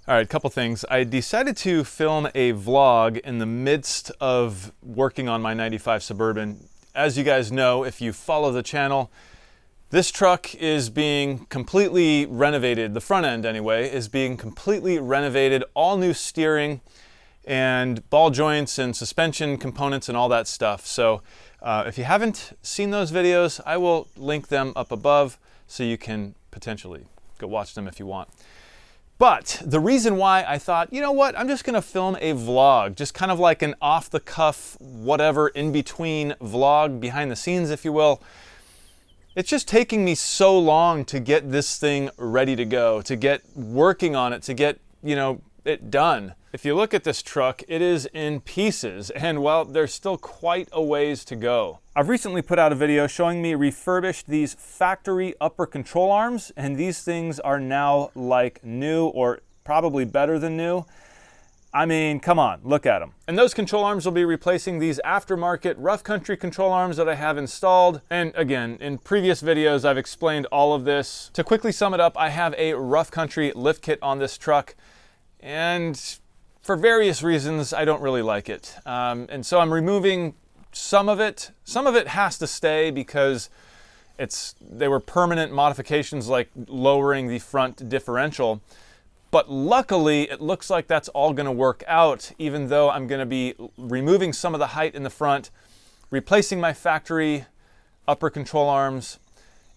All right, a couple things. I decided to film a vlog in the midst of working on my 95 Suburban. As you guys know, if you follow the channel, this truck is being completely renovated. The front end, anyway, is being completely renovated. All new steering and ball joints and suspension components and all that stuff. So if you haven't seen those videos, I will link them up above so you can potentially go watch them if you want. But the reason why I thought, you know what, I'm just gonna film a vlog, just kind of like an off-the-cuff, whatever, in-between vlog, behind the scenes, if you will. It's just taking me so long to get this thing ready to go, to get working on it, to get, it done. If you look at this truck, it is in pieces, and well, there's still quite a ways to go. I've recently put out a video showing me refurbished these factory upper control arms, and these things are now like new, or probably better than new. I mean, come on, look at them. And those control arms will be replacing these aftermarket rough country control arms that I have installed. And again, in previous videos, I've explained all of this. To quickly sum it up, I have a rough country lift kit on this truck, and for various reasons, I don't really like it. And so I'm removing some of it. Some of it has to stay because they were permanent modifications, like lowering the front differential. But luckily, it looks like that's all gonna work out, even though I'm gonna be removing some of the height in the front, replacing my factory upper control arms,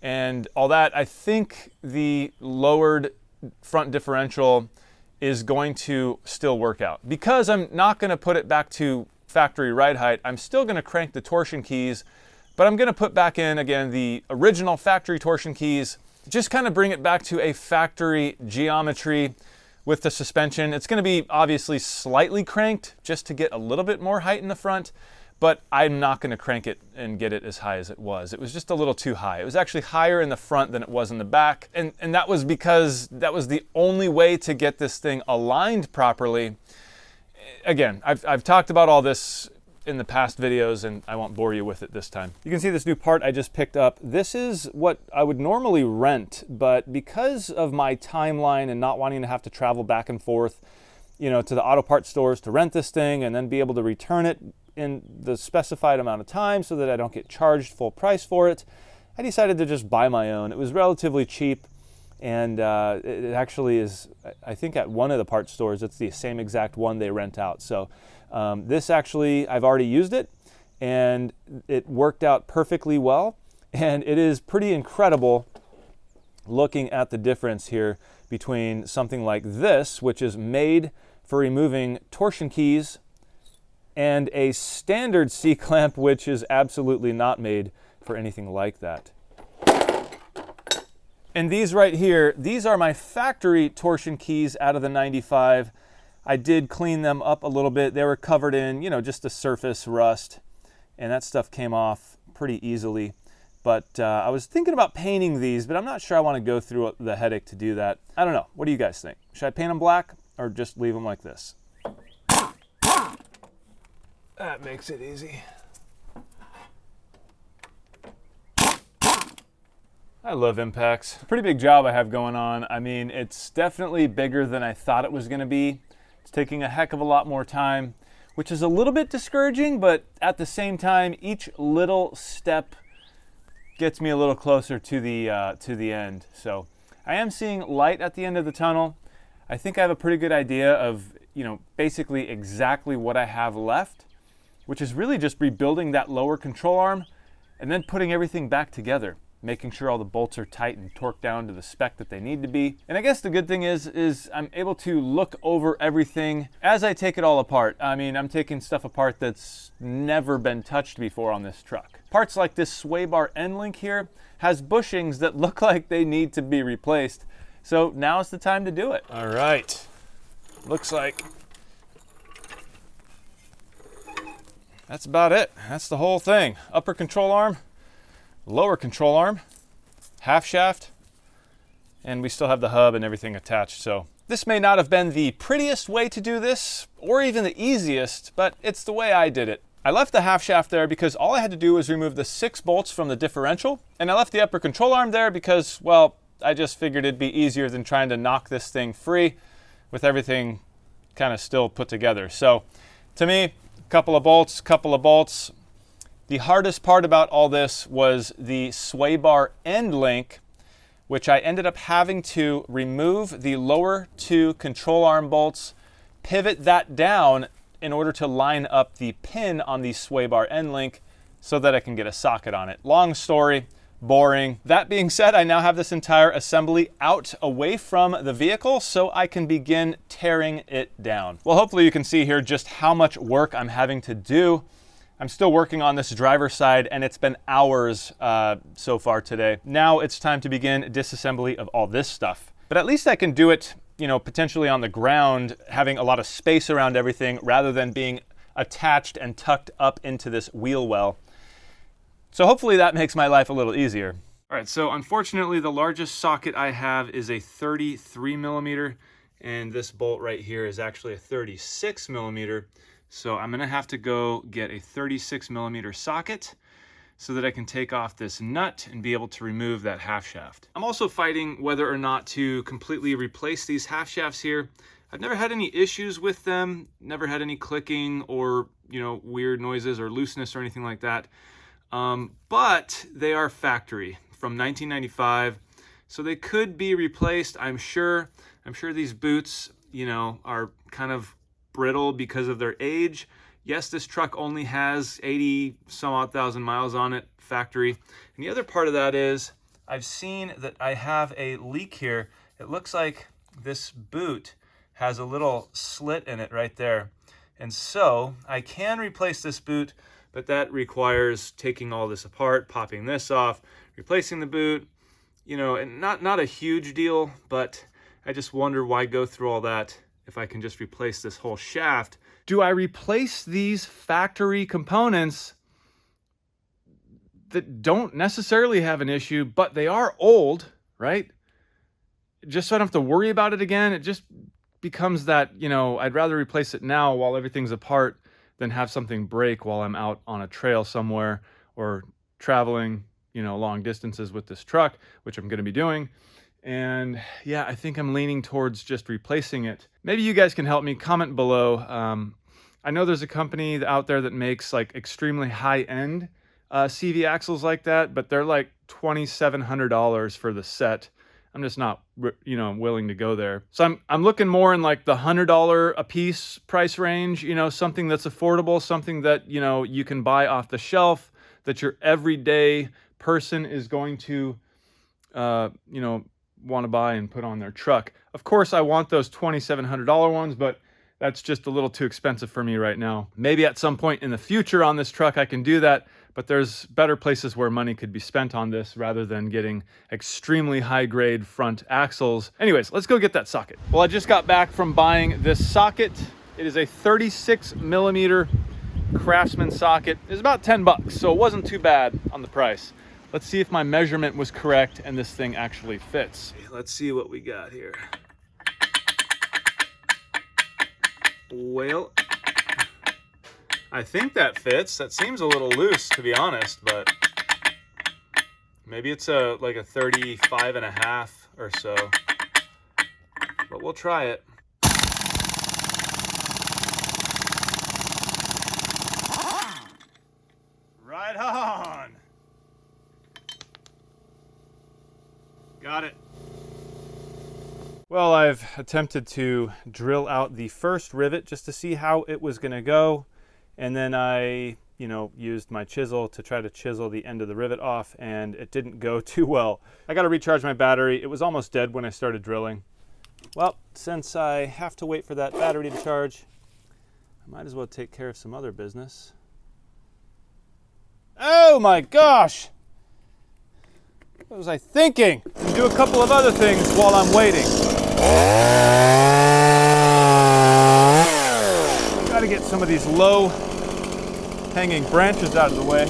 and all that. I think the lowered front differential is going to still work out. Because I'm not gonna put it back to factory ride height, I'm still gonna crank the torsion keys, but I'm gonna put back in, again, the original factory torsion keys, just kind of bring it back to a factory geometry with the suspension. It's gonna be obviously slightly cranked just to get a little bit more height in the front, but I'm not gonna crank it and get it as high as it was. It was just a little too high. It was actually higher in the front than it was in the back. And that was because that was the only way to get this thing aligned properly. Again, I've talked about all this in the past videos, and I won't bore you with it this time. You can see this new part I just picked up. This is what I would normally rent, but because of my timeline and not wanting to have to travel back and forth, to the auto parts stores to rent this thing and then be able to return it in the specified amount of time so that I don't get charged full price for it, I decided to just buy my own. It was relatively cheap, and it actually is, I think at one of the parts stores, it's the same exact one they rent out. So this actually, I've already used it, and it worked out perfectly well, and it is pretty incredible looking at the difference here between something like this, which is made for removing torsion keys, and a standard C-clamp, which is absolutely not made for anything like that. And these right here, these are my factory torsion keys out of the 95. I did clean them up a little bit. They were covered in, just a surface rust, and that stuff came off pretty easily. But I was thinking about painting these, but I'm not sure I want to go through the headache to do that. I don't know. What do you guys think? Should I paint them black or just leave them like this? That makes it easy. I love impacts. Pretty big job I have going on. I mean, it's definitely bigger than I thought it was gonna be. It's taking a heck of a lot more time, which is a little bit discouraging, but at the same time, each little step gets me a little closer to the end. So I am seeing light at the end of the tunnel. I think I have a pretty good idea of, basically exactly what I have left, which is really just rebuilding that lower control arm and then putting everything back together, making sure all the bolts are tight and torqued down to the spec that they need to be. And I guess the good thing is I'm able to look over everything as I take it all apart. I mean, I'm taking stuff apart that's never been touched before on this truck. Parts like this sway bar end link here has bushings that look like they need to be replaced. So now's the time to do it. All right, looks like that's about it. That's the whole thing. Upper control arm, lower control arm, half shaft, and we still have the hub and everything attached. So this may not have been the prettiest way to do this, or even the easiest, but it's the way I did it. I left the half shaft there because all I had to do was remove the 6 bolts from the differential, and I left the upper control arm there because, well, I just figured it'd be easier than trying to knock this thing free. with everything kind of still put together. So to me, couple of bolts. The hardest part about all this was the sway bar end link, which I ended up having to remove the lower two control arm bolts, pivot that down in order to line up the pin on the sway bar end link so that I can get a socket on it. Long story, boring. That being said, I now have this entire assembly out away from the vehicle so I can begin tearing it down. Well, hopefully you can see here just how much work I'm having to do. I'm still working on this driver's side and it's been hours so far today. Now it's time to begin disassembly of all this stuff. But at least I can do it, you know, potentially on the ground, having a lot of space around everything rather than being attached and tucked up into this wheel well. So hopefully that makes my life a little easier. All right, so unfortunately the largest socket I have is a 33 millimeter, and this bolt right here is actually a 36 millimeter. So I'm gonna have to go get a 36 millimeter socket so that I can take off this nut and be able to remove that half shaft. I'm also fighting whether or not to completely replace these half shafts here. I've never had any issues with them, never had any clicking or, you know, weird noises or looseness or anything like that. But they are factory from 1995, so they could be replaced. I'm sure these boots, you know, are kind of brittle because of their age. Yes, this truck only has 80 some odd thousand miles on it, factory. And the other part of that is I've seen that I have a leak here. It looks like this boot has a little slit in it right there. And so I can replace this boot, but that requires taking all this apart, popping this off, replacing the boot, you know, and not a huge deal, but I just wonder why go through all that if I can just replace this whole shaft. Do I replace these factory components that don't necessarily have an issue, but they are old, right? Just so I don't have to worry about it again. It just becomes that, you know, I'd rather replace it now while everything's apart than have something break while I'm out on a trail somewhere or traveling, you know, long distances with this truck, which I'm going to be doing. And yeah, I think I'm leaning towards just replacing it. Maybe you guys can help me. Comment below. I know there's a company out there that makes like extremely high-end CV axles like that, but they're like $2,700 for the set. I'm just not, you know, willing to go there. So I'm looking more in like the $100 a piece price range, you know, something that's affordable, something that, you know, you can buy off the shelf, that your everyday person is going to, you know, want to buy and put on their truck. Of course, I want those $2,700 ones, but that's just a little too expensive for me right now. Maybe at some point in the future on this truck I can do that, but there's better places where money could be spent on this rather than getting extremely high-grade front axles. Anyways, let's go get that socket. Well, I just got back from buying this socket. It is a 36 millimeter Craftsman socket. It's about 10 bucks, so it wasn't too bad on the price. Let's see if my measurement was correct and this thing actually fits. Let's see what we got here. Well, I think that fits. That seems a little loose, to be honest, but maybe it's like a 35.5 or so, but we'll try it. Right on. Got it. Well, I've attempted to drill out the first rivet just to see how it was going to go. And then I, you know, used my chisel to try to chisel the end of the rivet off, and it didn't go too well. I got to recharge my battery. It was almost dead when I started drilling. Well, since I have to wait for that battery to charge, I might as well take care of some other business. Oh my gosh! What was I thinking? Do a couple of other things while I'm waiting. Gotta get some of these low hanging branches out of the way.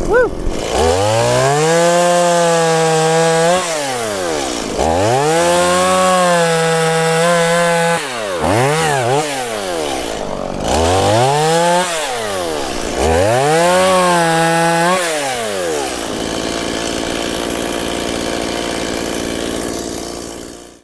Woo!